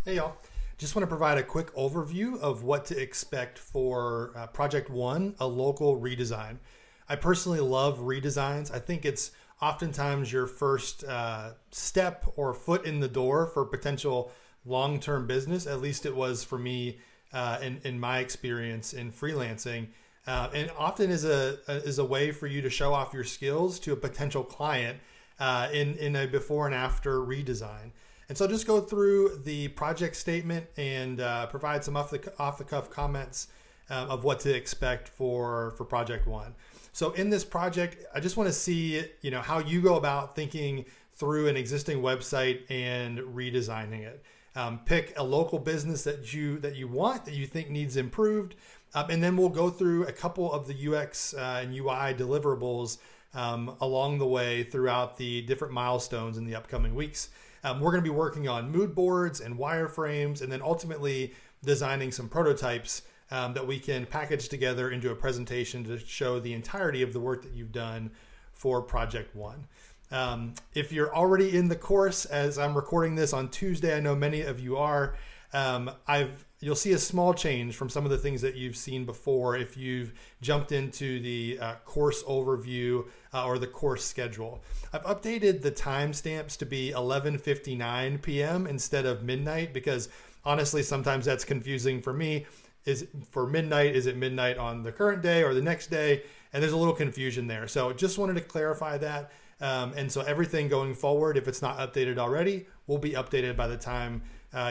Hey y'all, just want to provide a quick overview of what to expect for Project One, a local redesign. I personally love redesigns. I think it's oftentimes your first step or foot in the door for potential long-term business. At least it was for me in my experience in freelancing. And often is a way for you to show off your skills to a potential client in a before and after redesign. And so I'll just go through the project statement and provide some off the cuff comments of what to expect for Project One. So in this project, I just want to see how you go about thinking through an existing website and redesigning it. Pick a local business that you think needs improved, and then we'll go through a couple of the UX and UI deliverables along the way throughout the different milestones in the upcoming weeks. We're going to be working on mood boards and wireframes, and then ultimately designing some prototypes that we can package together into a presentation to show the entirety of the work that you've done for Project One. If you're already in the course, as I'm recording this on Tuesday, I know many of you are, you'll see a small change from some of the things that you've seen before if you've jumped into the course overview or the course schedule. I've updated the timestamps to be 11:59 p.m. instead of midnight because honestly, sometimes that's confusing for me. Is it midnight on the current day or the next day? And there's a little confusion there. So just wanted to clarify that. And so everything going forward, if it's not updated already, will be updated by the time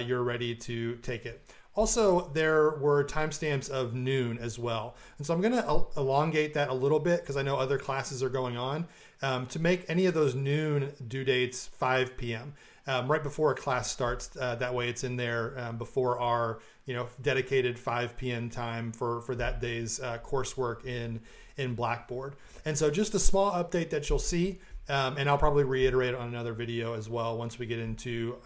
you're ready to take it. Also, there were timestamps of noon as well. And so I'm going to elongate that a little bit because I know other classes are going on to make any of those noon due dates 5 p.m. Right before a class starts. That way it's in there before our dedicated 5 p.m. time for that day's coursework in Blackboard. And so just a small update that you'll see. And I'll probably reiterate on another video as well once we get into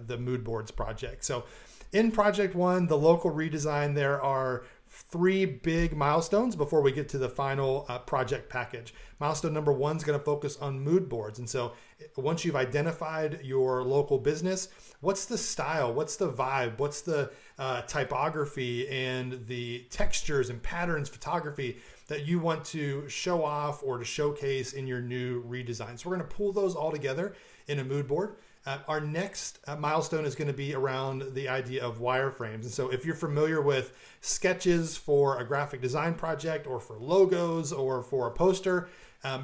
the mood boards project. So in Project One, the local redesign, there are 3 big milestones before we get to the final project package. Milestone number 1 is going to focus on mood boards. And so once you've identified your local business, what's the style? What's the vibe? What's the typography and the textures and patterns photography that you want to show off or to showcase in your new redesign? So we're going to pull those all together in a mood board. Our next milestone is going to be around the idea of wireframes. And so if you're familiar with sketches for a graphic design project or for logos or for a poster,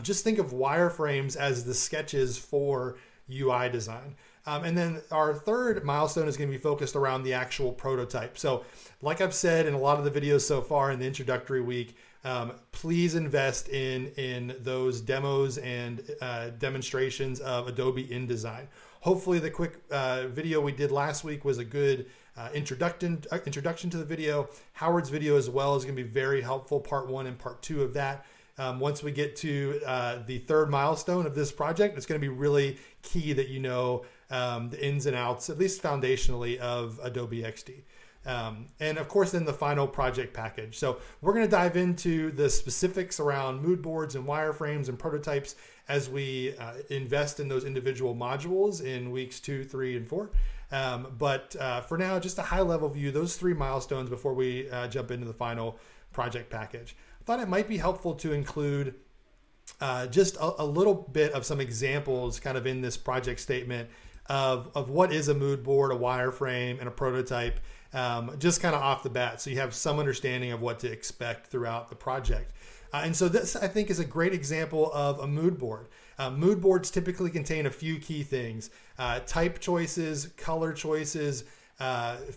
just think of wireframes as the sketches for UI design. And then our third milestone is going to be focused around the actual prototype. So like I've said in a lot of the videos so far in the introductory week, please invest in those demos and demonstrations of Adobe InDesign. Hopefully the quick video we did last week was a good introduction to the video. Howard's video as well is going to be very helpful, part 1 and part 2 of that. Once we get to the third milestone of this project, it's going to be really key that the ins and outs, at least foundationally, of Adobe XD. And of course, then the final project package. So we're going to dive into the specifics around mood boards and wireframes and prototypes as we invest in those individual modules in weeks 2, 3, and 4. But for now, just a high level view, those 3 milestones before we jump into the final project package. I thought it might be helpful to include just a little bit of some examples kind of in this project statement of what is a mood board, a wireframe, and a prototype, just kind of off the bat, so you have some understanding of what to expect throughout the project. And so this, I think, is a great example of a mood board. Mood boards typically contain a few key things: type choices, color choices,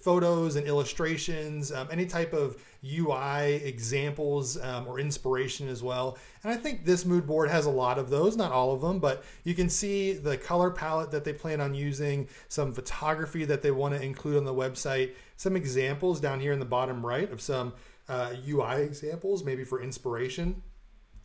photos and illustrations, any type of UI examples or inspiration as well. And I think this mood board has a lot of those, not all of them, but you can see the color palette that they plan on using, some photography that they want to include on the website, some examples down here in the bottom right of some UI examples, maybe for inspiration.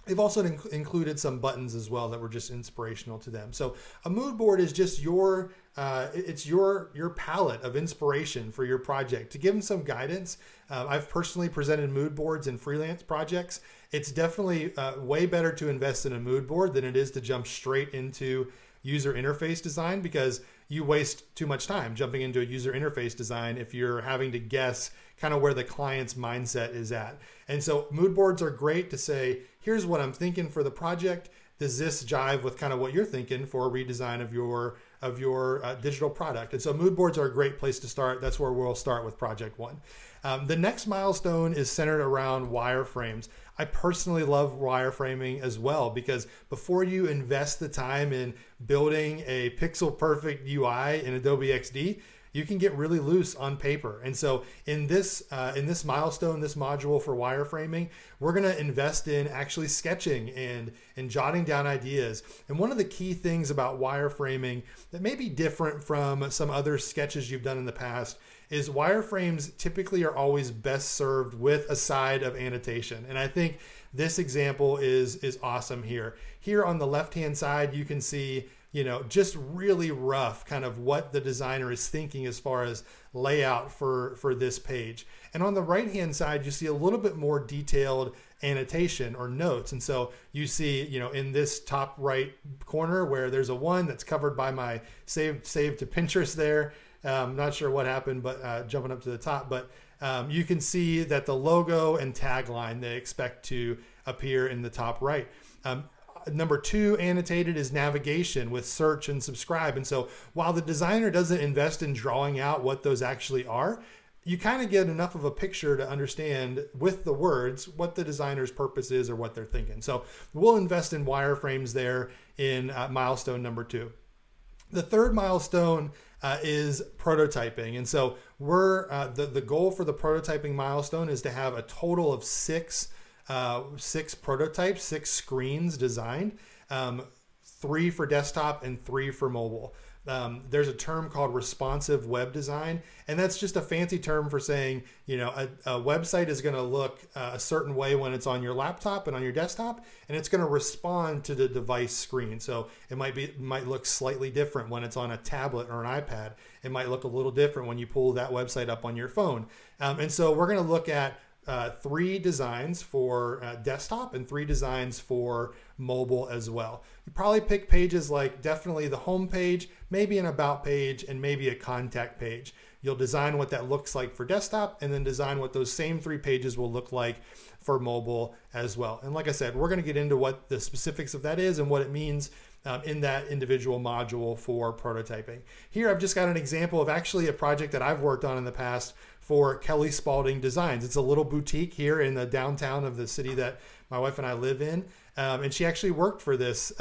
They've also included some buttons as well that were just inspirational to them. So a mood board is just your palette of inspiration for your project to give them some guidance. I've personally presented mood boards in freelance projects. It's definitely way better to invest in a mood board than it is to jump straight into user interface design, because you waste too much time jumping into a user interface design if you're having to guess kind of where the client's mindset is at. And so mood boards are great to say, here's what I'm thinking for the project. Does this jive with kind of what you're thinking for a redesign of your digital product? And so mood boards are a great place to start. That's where we'll start with project one. The next milestone is centered around wireframes. I personally love wireframing as well, because before you invest the time in building a pixel perfect UI in Adobe XD, you can get really loose on paper. And so in this milestone, this module for wireframing, we're going to invest in actually sketching and jotting down ideas. And one of the key things about wireframing that may be different from some other sketches you've done in the past is wireframes typically are always best served with a side of annotation. And I think this example is awesome here. Here on the left-hand side, you can see, just really rough kind of what the designer is thinking as far as layout for this page. And on the right-hand side, you see a little bit more detailed annotation or notes. And so you see, in this top right corner where there's a one that's covered by my save to Pinterest there. Not sure what happened, but jumping up to the top, but you can see that the logo and tagline they expect to appear in the top right. Number two annotated is navigation with search and subscribe. And so while the designer doesn't invest in drawing out what those actually are, you kind of get enough of a picture to understand with the words what the designer's purpose is or what they're thinking. So we'll invest in wireframes there in milestone number two. The third milestone is prototyping. And so we're the goal for the prototyping milestone is to have a total of six prototypes, 6 screens designed, 3 for desktop and 3 for mobile. There's a term called responsive web design, and that's just a fancy term for saying, a website is going to look a certain way when it's on your laptop and on your desktop, and it's going to respond to the device screen. So it might look slightly different when it's on a tablet or an iPad. It might look a little different when you pull that website up on your phone. And so we're going to look at 3 designs for desktop and 3 designs for mobile as well. You probably pick pages like definitely the home page, maybe an about page, and maybe a contact page. You'll design what that looks like for desktop and then design what those same 3 pages will look like for mobile as well. And like I said, we're going to get into what the specifics of that is and what it means in that individual module for prototyping. Here I've just got an example of actually a project that I've worked on in the past for Kelly Spalding Designs. It's a little boutique here in the downtown of the city that my wife and I live in, and she actually worked for this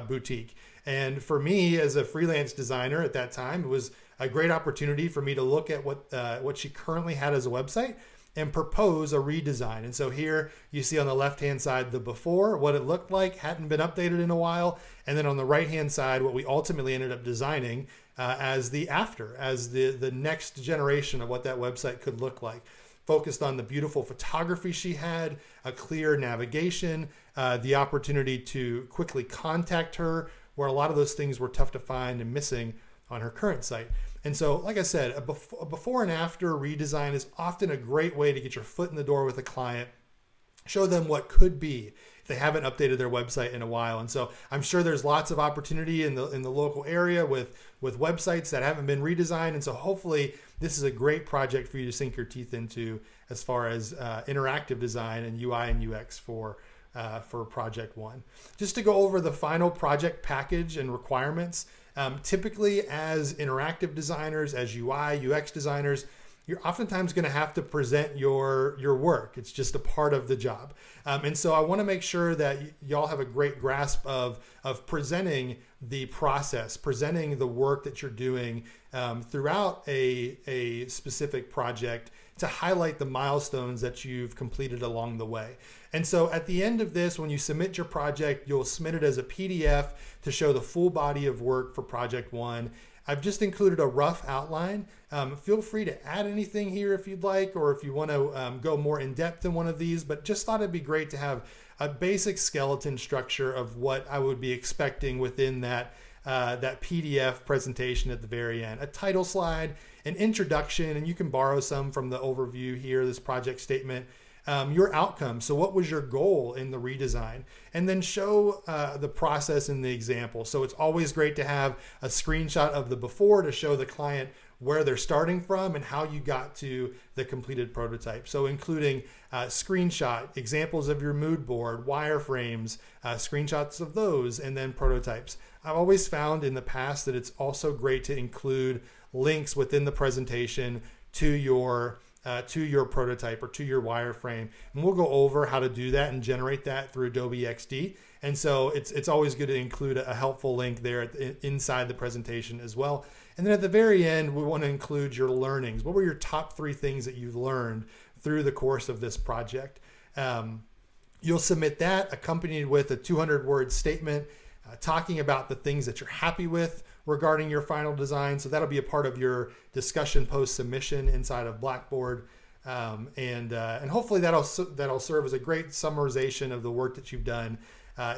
boutique. And for me as a freelance designer at that time, it was a great opportunity for me to look at what she currently had as a website and propose a redesign. And so here you see on the left-hand side the before, what it looked like, hadn't been updated in a while. And then on the right-hand side, what we ultimately ended up designing as the after, as the next generation of what that website could look like. Focused on the beautiful photography she had, a clear navigation, the opportunity to quickly contact her, where a lot of those things were tough to find and missing on her current site. And so, like I said, a before and after redesign is often a great way to get your foot in the door with a client, show them what could be if they haven't updated their website in a while. And so I'm sure there's lots of opportunity in the local area with websites that haven't been redesigned. And so hopefully this is a great project for you to sink your teeth into as far as interactive design and UI and UX for project one. Just to go over the final project package and requirements, typically as interactive designers, as UI, UX designers, you're oftentimes going to have to present your work. It's just a part of the job. And so I want to make sure that y'all have a great grasp of presenting the process, presenting the work that you're doing throughout a specific project to highlight the milestones that you've completed along the way. And so at the end of this, when you submit your project, you'll submit it as a PDF to show the full body of work for project one. I've just included a rough outline. Feel free to add anything here if you'd like, or if you want to go more in depth in one of these, but just thought it'd be great to have a basic skeleton structure of what I would be expecting within that PDF presentation at the very end. A title slide, an introduction, and you can borrow some from the overview here, this project statement. your outcome. So what was your goal in the redesign? And then show the process in the example. So it's always great to have a screenshot of the before to show the client where they're starting from and how you got to the completed prototype. So including screenshot, examples of your mood board, wireframes, screenshots of those, and then prototypes. I've always found in the past that it's also great to include links within the presentation to your prototype or to your wireframe. And we'll go over how to do that and generate that through Adobe XD. And so it's always good to include a helpful link there inside the presentation as well. And then at the very end, we want to include your learnings. What were your top 3 things that you learned through the course of this project? You'll submit that accompanied with a 200-word statement talking about the things that you're happy with regarding your final design. So that'll be a part of your discussion post submission inside of Blackboard. And hopefully that'll serve as a great summarization of the work that you've done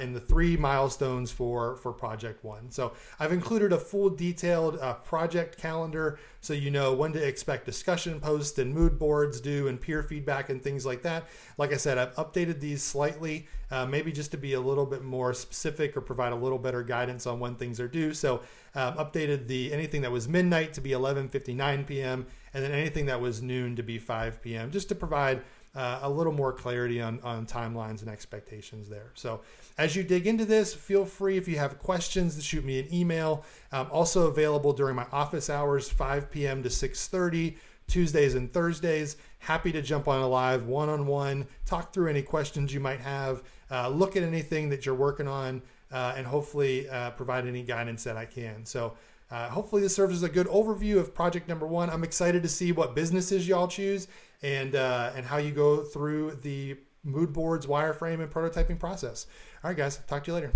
in the 3 milestones for project 1. So I've included a full detailed project calendar so you know when to expect discussion posts and mood boards due and peer feedback and things like that. Like I said, I've updated these slightly, maybe just to be a little bit more specific or provide a little better guidance on when things are due. So updated anything that was midnight to be 11:59 p.m. and then anything that was noon to be 5 p.m. just to provide a little more clarity on timelines and expectations there. So as you dig into this, feel free, if you have questions, to shoot me an email. I'm also available during my office hours, 5 p.m. to 6:30, Tuesdays and Thursdays. Happy to jump on a live one-on-one, talk through any questions you might have, look at anything that you're working on, and hopefully provide any guidance that I can. So hopefully this serves as a good overview of project number 1. I'm excited to see what businesses y'all choose and how you go through the mood boards, wireframe, and prototyping process. All right, guys, talk to you later.